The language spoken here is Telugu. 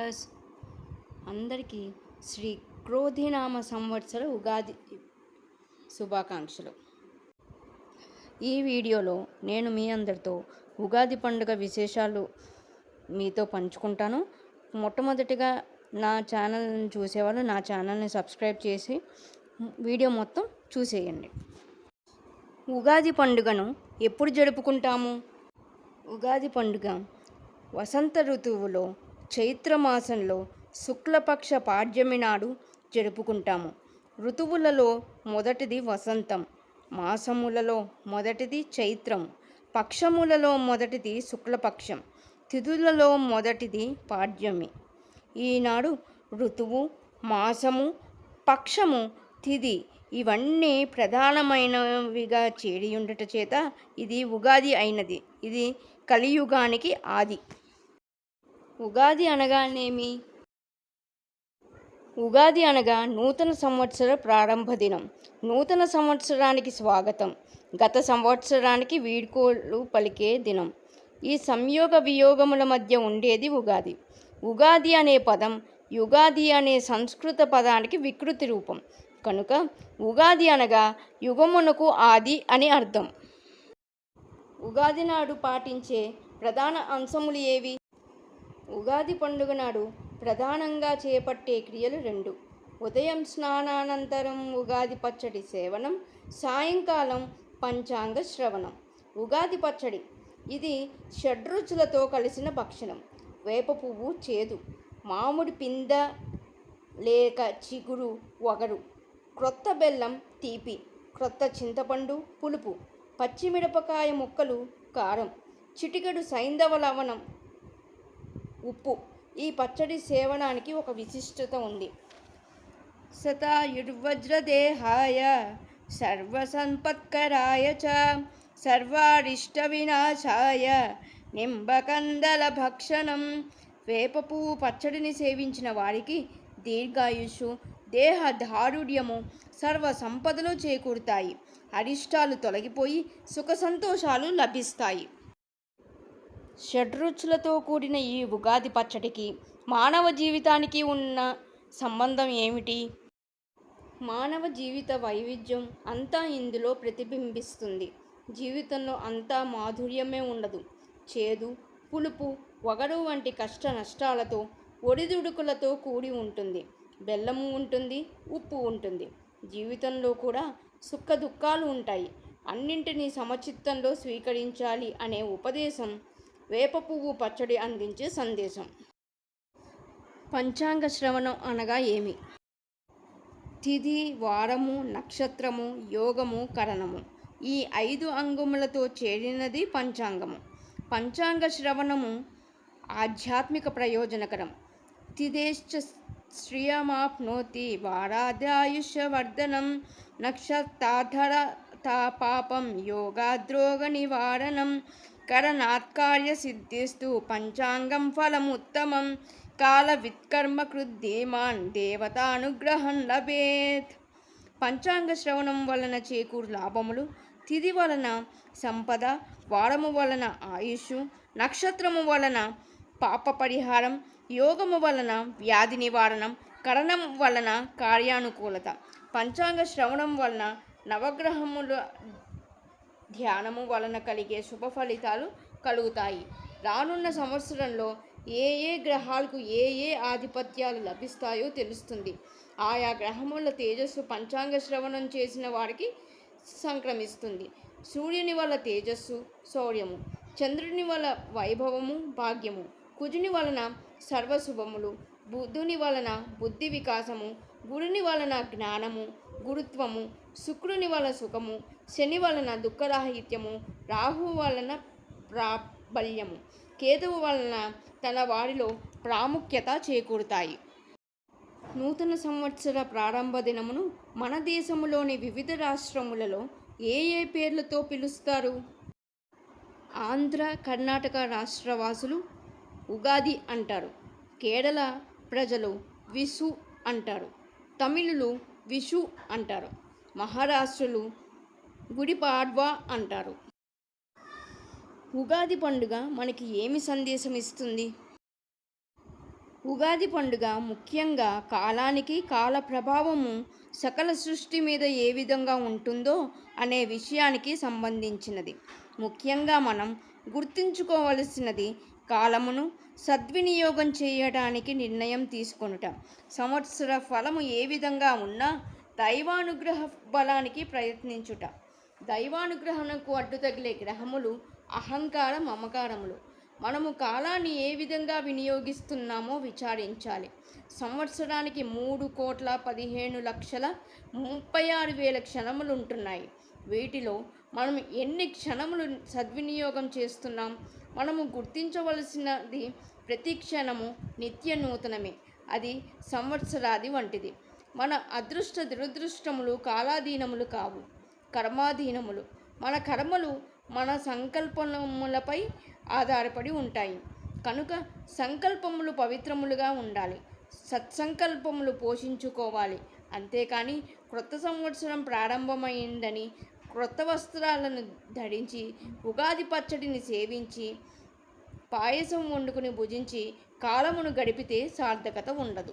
వ్యూవర్స్, అందరికీ శ్రీ క్రోధినామ సంవత్సర ఉగాది శుభాకాంక్షలు. ఈ వీడియోలో నేను మీ అందరితో ఉగాది పండుగ విశేషాలు మీతో పంచుకుంటాను. మొట్టమొదటిగా నా ఛానల్ని చూసేవాళ్ళు నా ఛానల్ని సబ్స్క్రైబ్ చేసి వీడియో మొత్తం చూసేయండి. ఉగాది పండుగను ఎప్పుడు జరుపుకుంటాము? ఉగాది పండుగ వసంత ఋతువులో చైత్రమాసంలో శుక్లపక్ష పాడ్యమి నాడు జరుపుకుంటాము. ఋతువులలో మొదటిది వసంతం, మాసములలో మొదటిది చైత్రం, పక్షములలో మొదటిది శుక్లపక్షం, తిథులలో మొదటిది పాడ్యమి. ఈనాడు ఋతువు, మాసము, పక్షము, తిథి ఇవన్నీ ప్రధానమైనవిగా చేరి ఉండట చేత ఇది ఉగాది అయినది. ఇది కలియుగానికి ఆది. ఉగాది అనగానేమి? ఉగాది అనగా నూతన సంవత్సర ప్రారంభ దినం, నూతన సంవత్సరానికి స్వాగతం, గత సంవత్సరానికి వీడ్కోలు పలికే దినం. ఈ సంయోగ వియోగముల మధ్య ఉండేది ఉగాది. ఉగాది అనే పదం యుగాది అనే సంస్కృత పదానికి వికృతి రూపం కనుక ఉగాది అనగా యుగమునకు ఆది అని అర్థం. ఉగాది నాడు పాటించే ప్రధాన అంశములు ఏవి? ఉగాది పండుగ నాడు ప్రధానంగా చేపట్టే క్రియలు రెండు. ఉదయం స్నానానంతరం ఉగాది పచ్చడి సేవనం, సాయంకాలం పంచాంగ శ్రవణం. ఉగాది పచ్చడి ఇది షడ్రుచులతో కలిసిన భక్షణం. వేప పువ్వు చేదు, మామిడి పింద లేక చిగురు వగరు, క్రొత్త బెల్లం తీపి, క్రొత్త చింతపండు పులుపు, పచ్చిమిరపకాయ ముక్కలు కారం, చిటికెడు సైంధవ లవణం ఉప్పు. ఈ పచ్చడి సేవనానికి ఒక విశిష్టత ఉంది. శతాయుర్వజ్రదేహాయ సర్వసంపత్కరాయ చ సర్వారిష్ట వినాశాయ నింబకందల భక్షణం. వేప పువ్వు పచ్చడిని సేవించిన వారికి దీర్ఘాయుషు, దేహ దారుఢ్యము, సర్వ సంపదలు చేకూరుతాయి. అరిష్టాలు తొలగిపోయి సుఖ సంతోషాలు లభిస్తాయి. షడ్రుచులతో కూడిన ఈ ఉగాది పచ్చడికి మానవ జీవితానికి ఉన్న సంబంధం ఏమిటి? మానవ జీవిత వైవిధ్యం అంతా ఇందులో ప్రతిబింబిస్తుంది. జీవితంలో అంతా మాధుర్యమే ఉండదు. చేదు, పులుపు, వగరు వంటి కష్ట నష్టాలతో, ఒడిదుడుకులతో కూడి ఉంటుంది. బెల్లము ఉంటుంది, ఉప్పు ఉంటుంది. జీవితంలో కూడా సుఖ దుఃఖాలు ఉంటాయి. అన్నింటినీ సమచిత్తంలో స్వీకరించాలి అనే ఉపదేశం వేప పువ్వు పచ్చడి అందించే సందేశం. పంచాంగ శ్రవణం అనగా ఏమి? తిథి, వారము, నక్షత్రము, యోగము, కరణము ఈ 5 అంగములతో చేరినది పంచాంగము. పంచాంగ శ్రవణము ఆధ్యాత్మిక ప్రయోజనకరం. తిథేశ్చ శ్రియమాప్నోతి వారాధ్యాయుష్యవర్ధనం నక్షత్రాధర పాపం యోగాద్రోగ నివారణం కరణాత్కార్య సిద్ధిస్తు పంచాంగం ఫలముత్తమం కాల విత్కర్మ కృద్ధీమాన్ దేవతానుగ్రహం లభేత్. పంచాంగ శ్రవణం వలన చేకూరు లాభములు: తిథి వలన సంపద, వారము వలన ఆయుష్, నక్షత్రము వలన పాప పరిహారం, యోగము వలన వ్యాధి నివారణం, కరణం వలన కార్యానుకూలత. పంచాంగ శ్రవణం వలన నవగ్రహముల ధ్యానము వలన కలిగే శుభ ఫలితాలు కలుగుతాయి. రానున్న సంవత్సరంలో ఏ ఏ గ్రహాలకు ఏ ఏ ఆధిపత్యాలు లభిస్తాయో తెలుస్తుంది. ఆయా గ్రహముల తేజస్సు పంచాంగ శ్రవణం చేసిన వారికి సంక్రమిస్తుంది. సూర్యుని వల్ల తేజస్సు శౌర్యము, చంద్రుని వల్ల వైభవము భాగ్యము, కుజుని వలన సర్వశుభములు, బుధుని వలన బుద్ధి వికాసము, గురుని వలన జ్ఞానము గురుత్వము, శుక్రుని వలన సుఖము, శని వలన దుఃఖరాహిత్యము, రాహు వలన ప్రాబల్యము, కేతువు వలన తన వారిలో ప్రాముఖ్యత చేకూరుతాయి. నూతన సంవత్సర ప్రారంభ దినమును మన దేశములోని వివిధ రాష్ట్రములలో ఏ ఏ పేర్లతో పిలుస్తారు? ఆంధ్ర, కర్ణాటక రాష్ట్రవాసులు ఉగాది అంటారు. కేరళ ప్రజలు విషు అంటారు. తమిళులు విషు అంటారు. మహారాష్ట్రులు గుడి పాడ్వా అంటారు. ఉగాది పండుగ మనకి ఏమి సందేశం ఇస్తుంది? ఉగాది పండుగ ముఖ్యంగా కాలానికి కాల ప్రభావము సకల సృష్టి మీద ఏ విధంగా ఉంటుందో అనే విషయానికి సంబంధించినది. ముఖ్యంగా మనం గుర్తుంచుకోవలసినది కాలమును సద్వినియోగం చేయడానికి నిర్ణయం తీసుకొనుట. సంవత్సర ఫలము ఏ విధంగా ఉన్నా దైవానుగ్రహ బలానికి ప్రయత్నించుట. దైవానుగ్రహణకు అడ్డు తగిలే గ్రహములు అహంకార మమకారములు. మనము కాలాన్ని ఏ విధంగా వినియోగిస్తున్నామో విచారించాలి. సంవత్సరానికి 3,15,36,000 క్షణములు ఉంటున్నాయి. వీటిలో మనం ఎన్ని క్షణములు సద్వినియోగం చేస్తున్నాం? మనము గుర్తించవలసినది ప్రతి క్షణము నిత్య నూతనమే. అది సంవత్సరాది వంటిది. మన అదృష్ట దురదృష్టములు కాలాధీనములు కావు, కర్మాధీనములు. మన కర్మలు మన సంకల్పములపై ఆధారపడి ఉంటాయి. కనుక సంకల్పములు పవిత్రములుగా ఉండాలి, సత్సంకల్పములు పోషించుకోవాలి. అంతేకాని క్రొత్త సంవత్సరం ప్రారంభమైందని క్రొత్త వస్త్రాలను ధరించి ఉగాది పచ్చడిని సేవించి పాయసం వండుకుని భుజించి కాలమును గడిపితే సార్థకత ఉండదు.